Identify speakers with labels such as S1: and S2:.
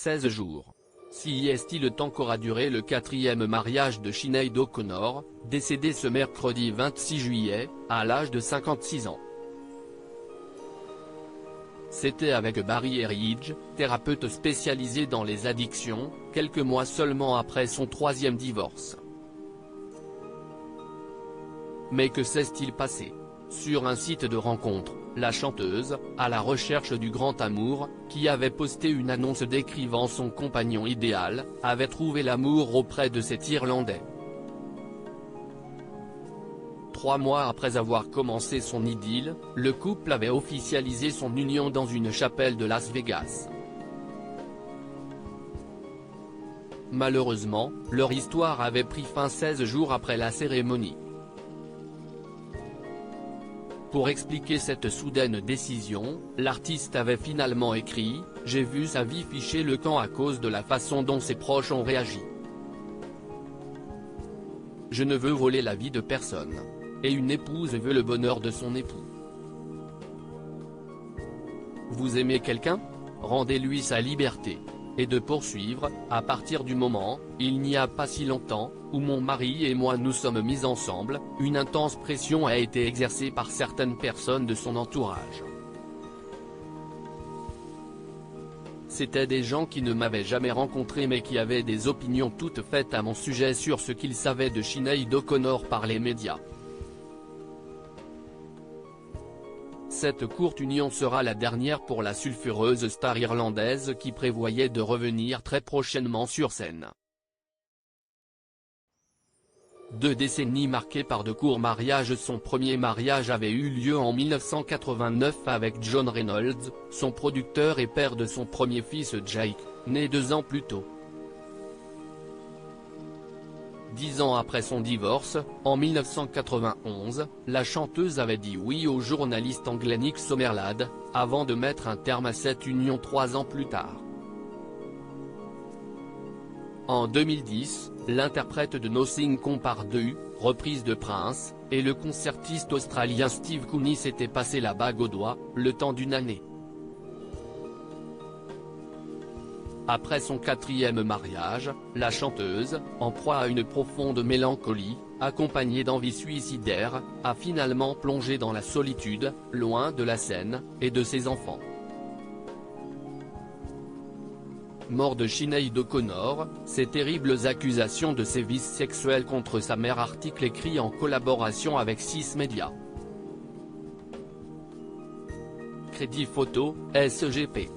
S1: 16 jours. Si est-il temps qu'aura duré le 4e mariage de Sinéad O'Connor, décédée ce mercredi 26 juillet, à l'âge de 56 ans. C'était avec Barry Eridge, thérapeute spécialisé dans les addictions, quelques mois seulement après son 3e divorce. Mais que s'est-il passé? Sur un site de rencontre, la chanteuse, à la recherche du grand amour, qui avait posté une annonce décrivant son compagnon idéal, avait trouvé l'amour auprès de cet Irlandais. 3 mois après avoir commencé son idylle, le couple avait officialisé son union dans une chapelle de Las Vegas. Malheureusement, leur histoire avait pris fin 16 jours après la cérémonie. Pour expliquer cette soudaine décision, l'artiste avait finalement écrit « J'ai vu sa vie ficher le camp à cause de la façon dont ses proches ont réagi. Je ne veux voler la vie de personne. Et une épouse veut le bonheur de son époux. Vous aimez quelqu'un? Rendez-lui sa liberté. » Et de poursuivre, à partir du moment, il n'y a pas si longtemps, où mon mari et moi nous sommes mis ensemble, une intense pression a été exercée par certaines personnes de son entourage. C'étaient des gens qui ne m'avaient jamais rencontré mais qui avaient des opinions toutes faites à mon sujet sur ce qu'ils savaient de Sinéad O'Connor par les médias. Cette courte union sera la dernière pour la sulfureuse star irlandaise qui prévoyait de revenir très prochainement sur scène. 2 décennies marquées par de courts mariages. Son premier mariage avait eu lieu en 1989 avec John Reynolds, son producteur et père de son premier fils Jake, né 2 ans plus tôt. 10 ans après son divorce, en 1991, la chanteuse avait dit oui au journaliste anglais Nick Summerlad, avant de mettre un terme à cette union 3 ans plus tard. En 2010, l'interprète de Nothing Compares 2, reprise de Prince, et le concertiste australien Steve Cooney s'étaient passé la bague au doigt, le temps d'une année. Après son 4e mariage, la chanteuse, en proie à une profonde mélancolie, accompagnée d'envies suicidaires, a finalement plongé dans la solitude, loin de la scène, et de ses enfants. Mort de Sinéad O'Connor, ces terribles accusations de sévices sexuels contre sa mère. Article écrit en collaboration avec 6 médias. Crédit photo, SGP.